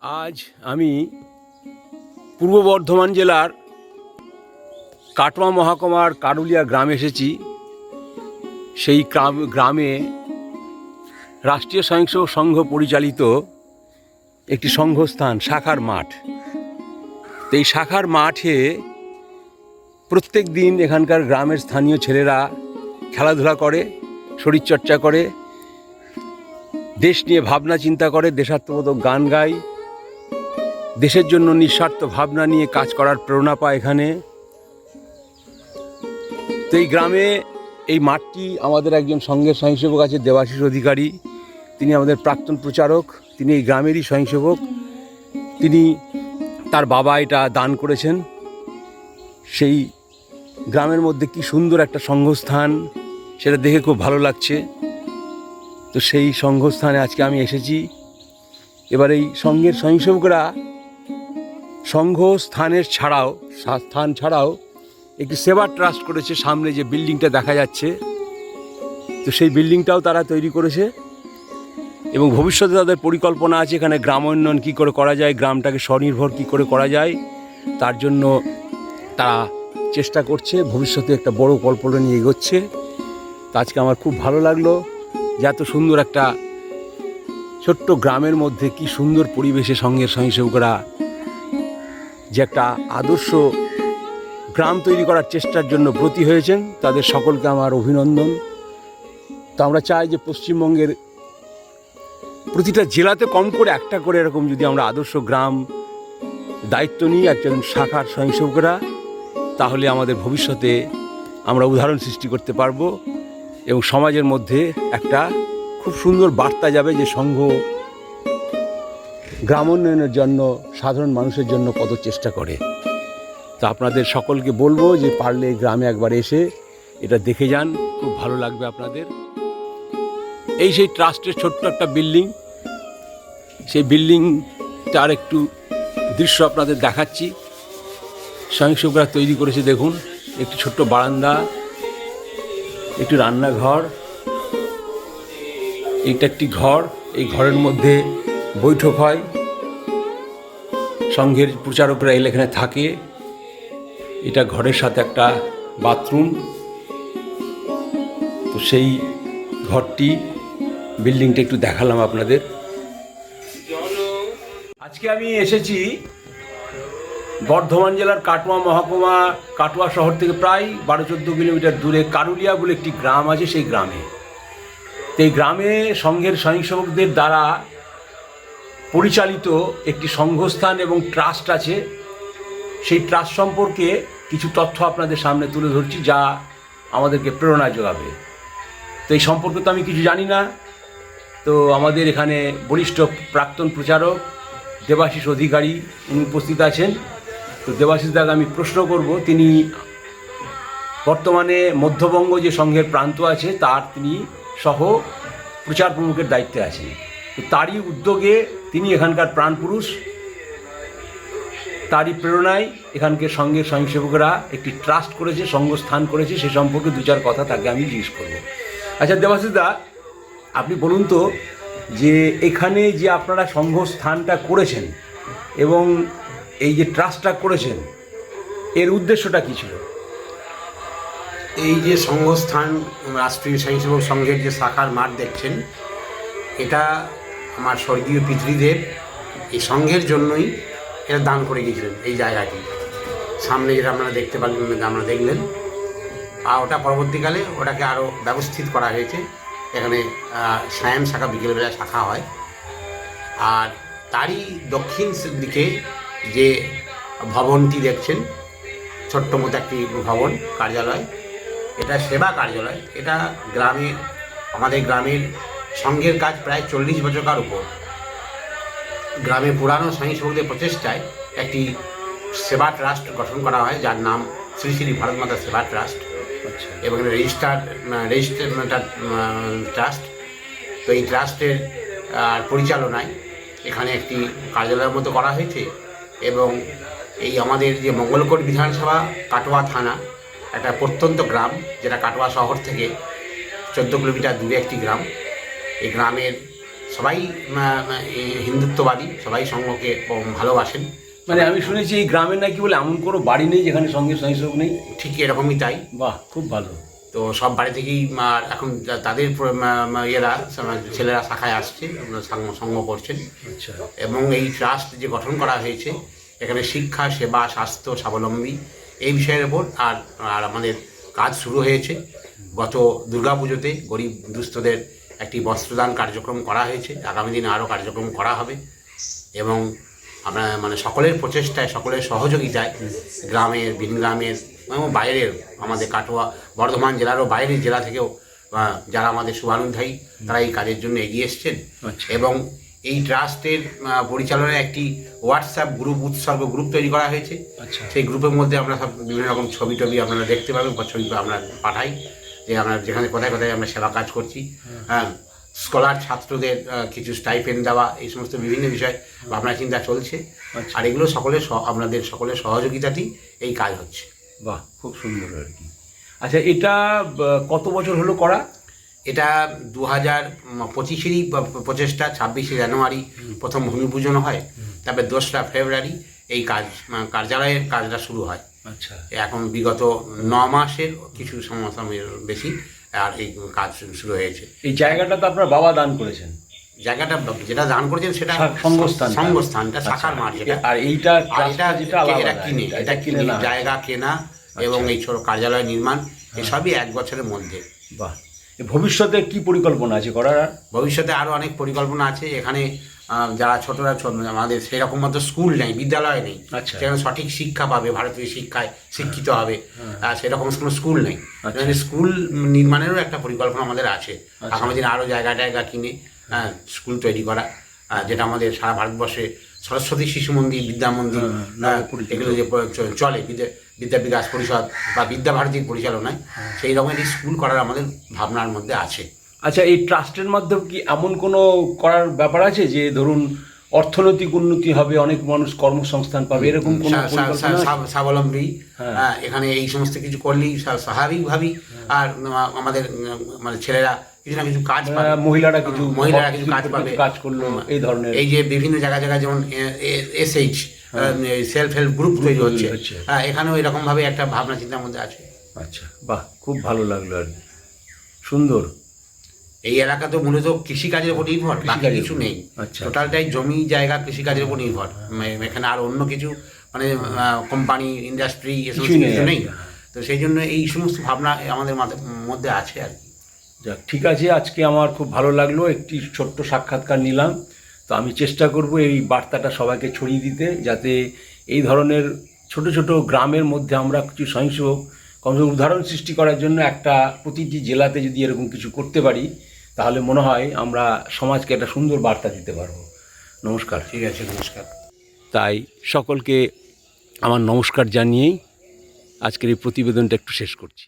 আজ আমি পূর্ব বর্ধমান জেলার কাটোয়া মহকুমার কারুলিয়া গ্রামে এসেছি। সেই গ্রামে রাষ্ট্রীয় স্বয়ংসেবক সংঘ পরিচালিত একটি সংঘস্থান শাখার মাঠ। তো এই শাখার মাঠে প্রত্যেক দিন এখানকার গ্রামের স্থানীয় ছেলেরা খেলাধুলা করে, শরীরচর্চা করে, দেশ নিয়ে ভাবনা চিন্তা করে, দেশাত্মবোধক গান গায়, দেশের জন্য নিঃস্বার্থ ভাবনা নিয়ে কাজ করার প্রেরণা পায় এখানে। তো এই গ্রামে এই মাঠটি আমাদের একজন সংঘের স্বয়ংসেবক আছে, দেবাশিস অধিকারী। তিনি আমাদের প্রাক্তন প্রচারক, তিনি এই গ্রামেরই স্বয়ংসেবক। তিনি তার বাবা এটা দান করেছেন। সেই গ্রামের মধ্যে কি সুন্দর একটা সংঘস্থান, সেটা দেখে খুব ভালো লাগছে। তো সেই সংঘস্থানে আজকে আমি এসেছি। এবার এই সংঘের স্বয়ংসেবকরা সংঘ স্থান ছাড়াও একটি সেবা ট্রাস্ট করেছে। সামনে যে বিল্ডিংটা দেখা যাচ্ছে, তো সেই বিল্ডিংটাও তারা তৈরি করেছে এবং ভবিষ্যতে তাদের পরিকল্পনা আছে এখানে গ্রাম উন্নয়ন কী করে করা যায়, গ্রামটাকে স্বনির্ভর কী করে করা যায়, তার জন্য তারা চেষ্টা করছে। ভবিষ্যতে একটা বড় কল্পনা নিয়ে এগোচ্ছে। তো আজকে আমার খুব ভালো লাগলো যে এত সুন্দর একটা ছোট্ট গ্রামের মধ্যে কি সুন্দর পরিবেশে সংঘের স্বয়ংসেবকরা যে একটা আদর্শ গ্রাম তৈরি করার চেষ্টার জন্য ব্রতী হয়েছেন। তাদের সকলকে আমার অভিনন্দন। তো আমরা চাই যে পশ্চিমবঙ্গের প্রতিটা জেলাতে কম করে একটা করে এরকম যদি আমরা আদর্শ গ্রাম দায়িত্ব নিই একজন শাখার স্বয়ংসেবকরা, তাহলে আমাদের ভবিষ্যতে আমরা উদাহরণ সৃষ্টি করতে পারবো এবং সমাজের মধ্যে একটা খুব সুন্দর বার্তা যাবে যে সংঘ গ্রাম উন্নয়নের জন্য, সাধারণ মানুষের জন্য কত চেষ্টা করে। তো আপনাদের সকলকে বলবো যে পারলে গ্রামে একবার এসে এটা দেখে যান, খুব ভালো লাগবে আপনাদের। এই সেই ট্রাস্টের ছোট্ট একটা বিল্ডিং, সেই বিল্ডিংটার একটু দৃশ্য আপনাদের দেখাচ্ছি। স্বয়ংসেবকরা তৈরি করেছে, দেখুন, একটি ছোট্ট বারান্দা, একটি রান্নাঘর, এইটা একটি ঘর। এই ঘরের মধ্যে বৈঠক হয়, সংঘের প্রচারকরা এখানে থাকে। এটা ঘরের সাথে একটা বাথরুম। তো সেই ঘরটি, বিল্ডিংটা একটু দেখালাম আপনাদের। আজকে আমি এসেছি বর্ধমান জেলার কাটোয়া মহকুমা, কাটোয়া শহর থেকে প্রায় 12-14 কিলোমিটার দূরে কারুলিয়া বলে একটি গ্রাম আছে। সেই গ্রামে, তো এই গ্রামে সংঘের স্বয়ংসেবকদের দ্বারা পরিচালিত একটি সংঘস্থান এবং ট্রাস্ট আছে। সেই ট্রাস্ট সম্পর্কে কিছু তথ্য আপনাদের সামনে তুলে ধরছি, যা আমাদেরকে প্রেরণা যোগাবে। তো এই সম্পর্কে তো আমি কিছু জানি না। তো আমাদের এখানে বরিষ্ঠ প্রাক্তন প্রচারক দেবাশিস অধিকারী উনি উপস্থিত আছেন। তো দেবাশিস দাকে আমি প্রশ্ন করব, তিনি বর্তমানে মধ্যবঙ্গ যে সংঘের প্রান্ত আছে তার তিনি সহ প্রচার প্রমুখের দায়িত্বে আছেন। তো তারই উদ্যোগে তিনি এখানকার প্রাণপুরুষ, তারই প্রেরণায় এখানকার সংঘের স্বয়ংসেবকরা একটি ট্রাস্ট করেছে, সংঘস্থান করেছে। সে সম্পর্কে 2-4 কথা তাকে আমি জিজ্ঞেস করব। আচ্ছা দেবাশিস দা, আপনি বলুন তো যে এখানে যে আপনারা সংঘস্থানটা করেছেন এবং এই যে ট্রাস্টটা করেছেন, এর উদ্দেশ্যটা কী ছিল? এই যে সংঘস্থান রাষ্ট্রীয় স্বয়ংসেবক সংঘের যে শাখার মাঠ দেখছেন, এটা আমার স্বর্গীয় পিতৃদেব এই সংঘের জন্যই এটা দান করে গিয়েছিলেন। এই জায়গাটি সামনে যেটা আপনারা দেখতে পারলেন, আমরা দেখলেন, আর ওটা পরবর্তীকালে ওটাকে আরও ব্যবস্থিত করা হয়েছে। এখানে সায়াম শাখা, বিকেলবেলা শাখা হয়। আর তারই দক্ষিণ দিকে যে ভবনটি দেখছেন, ছোট্ট মতো একটি ভবন, কার্যালয়, এটা সেবা কার্যালয়। এটা আমাদের গ্রামের সংঘের কাজ প্রায় 40 বছরকার উপর। গ্রামে পুরানো স্বয়ংসেবকদের প্রচেষ্টায় একটি সেবা ট্রাস্ট গঠন করা হয়, যার নাম শ্রী শ্রী ভারত মাতা সেবা ট্রাস্ট এবং রেজিস্টার্ড ট্রাস্ট। তো এই ট্রাস্টের পরিচালনায় এখানে একটি কার্যালয়ের মতো করা হয়েছে। এবং এই আমাদের যে মঙ্গলকোট বিধানসভা কাটোয়া থানা, একটা প্রত্যন্ত গ্রাম, যেটা কাটোয়া শহর থেকে 14 কিলোমিটার দূরে একটি গ্রাম। এই গ্রামের সবাই হিন্দুত্ববাদী, সবাই সঙ্ঘকে ভালোবাসেন। মানে আমি শুনেছি এই গ্রামে নাকি বলে এমন কোনো বাড়ি নেই যেখানে সঙ্গে স্বয়ংসেবক নেই। ঠিক এরকমই তাই। বাহ, খুব ভালো। তো সব বাড়ি থেকেই এখন তাদের ইয়েরা ছেলেরা শাখায় আসছে, সঙ্গ করছেন। আচ্ছা। এবং এই ট্রাস্ট যে গঠন করা হয়েছে, এখানে শিক্ষা, সেবা, স্বাস্থ্য, স্বাবলম্বী এই বিষয়ের ওপর আর আমাদের কাজ শুরু হয়েছে। গত দুর্গাপুজোতে গরিব দুস্থদের একটি বস্ত্রদান কার্যক্রম করা হয়েছে। আগামী দিনে আরও কার্যক্রম করা হবে এবং আমরা মানে সকলের প্রচেষ্টায়, সকলের সহযোগিতায় গ্রামের, ভিন গ্রামের এবং বাইরের, আমাদের কাটোয়া বর্ধমান জেলারও বাইরের জেলা থেকেও যারা আমাদের শুভানুধ্যায়ী তারা এই কাজের জন্য এগিয়ে এসছেন। এবং এই ট্রাস্টের পরিচালনায় একটি হোয়াটসঅ্যাপ গ্রুপ, উৎসর্গ গ্রুপ তৈরি করা হয়েছে। সেই গ্রুপের মধ্যে আমরা সব বিভিন্ন রকম ছবি টবি আপনারা দেখতে পাবেন, বা ছবি আমরা পাঠাই যে আমরা যেখানে কোথায় কোথায় আমরা সেবা কাজ করছি। হ্যাঁ, স্কলার ছাত্রদের কিছু স্টাইপেন্ড দেওয়া, এই সমস্ত বিভিন্ন বিষয় ভাবনা চিন্তা চলছে। আর এগুলো আপনাদের সকলের সহযোগিতাতেই এই কাজ হচ্ছে। বাহ, খুব সুন্দর আর কি। আচ্ছা, এটা কত বছর হলো করা? এটা 2025-এরই প্রচেষ্টা। 26শে জানুয়ারি প্রথম ভূমি পূজন হয়, তারপরে 2রা ফেব্রুয়ারি এই কার্যালয়ের কাজটা শুরু হয়। আচ্ছা। এখন বিগত 9 মাসের কিছু সময়ের বেশি আর এই কাজ শুরু হয়েছে। এই জায়গাটা তো আপনার বাবা দান করেছেন? জায়গাটা যেটা দান করেছেন সেটা সংঘস্থানটা শাখার মাঠ, যেটা। আর এইটা এটা কিনে জায়গা কেনা এবং এই ছোট কার্যালয় নির্মাণ, এসবই 1 বছরের মধ্যে। বাহ। ভবিষ্যতে কি পরিকল্পনা আছে করার? ভবিষ্যতে আরও অনেক পরিকল্পনা আছে। এখানে যারা ছোটরা, আমাদের সেরকম মতো স্কুল নেই, বিদ্যালয় নেই, সেখানে সঠিক শিক্ষা পাবে, ভারতীয় শিক্ষায় শিক্ষিত হবে, সেরকম কোনো স্কুল নেই। স্কুল নির্মাণেরও একটা পরিকল্পনা আমাদের আছে। আগামী দিনে আরও জায়গা কিনে স্কুল তৈরি করা, যেটা আমাদের সারা ভারতবর্ষে সরস্বতী শিশু মন্দির, বিদ্যা মন্দির, এগুলো যে চলে বিদ্যা বিকাশ পরিষদ বা বিদ্যা ভারতীর পরিচালনায়, সেই রকমের স্কুল করার আমাদের ভাবনার মধ্যে আছে। আচ্ছা, এই ট্রাস্টের মাধ্যমে কি এমন কোনো করার ব্যাপার আছে যে ধরুন অর্থনৈতিক উন্নতি হবে, অনেক মানুষ কর্মসংস্থান পাবে, এরকম কোনো স্বাবলম্বী এখানে এই সমস্ত কিছু করলেই স্বাভাবিকভাবেই আর আমাদের মানে ছেলেরা কিছু না কিছু কাজ পাবে, মহিলারা কিছু কাজ পাবে, কাজ করলো এই ধরনের। এই যে বিভিন্ন জায়গায় যেমন SH সেলফ হেল্প গ্রুপ তৈরি হচ্ছে, এখানেও এরকমভাবে একটা ভাবনা চিন্তার মধ্যে আছে। আচ্ছা, বাহ, খুব ভালো লাগলো আর কি, সুন্দর। এই এলাকা তো মূলত কৃষিকাজের উপর নির্ভর, বাকি কিছু নেই। টোটালটাই জমি জায়গা কৃষিকাজের উপর নির্ভর। এখানে আর অন্য কিছু মানে কোম্পানি, ইন্ডাস্ট্রি এসব কিছু নেই। তো সেই জন্য এই সমস্ত ভাবনা আমাদের মধ্যে আছে আর কি। যাক, ঠিক আছে, আজকে আমার খুব ভালো লাগলো, একটি ছোট্ট সাক্ষাৎকার নিলাম। তো আমি চেষ্টা করব এই বার্তাটা সবাইকে ছড়িয়ে দিতে, যাতে এই ধরনের ছোট ছোট গ্রামের মধ্যে আমরা কিছু স্বয়ংসেবক কমসে কম উদাহরণ সৃষ্টি করার জন্য একটা প্রতিটি জেলাতে যদি এরকম কিছু করতে পারি, তাহলে মনে হয় আমরা সমাজকে একটা সুন্দর বার্তা দিতে পারবো। নমস্কার। ঠিক আছে, নমস্কার। তাই সকলকে আমার নমস্কার জানিয়েই আজকের এই প্রতিবেদনটা একটু শেষ করছি।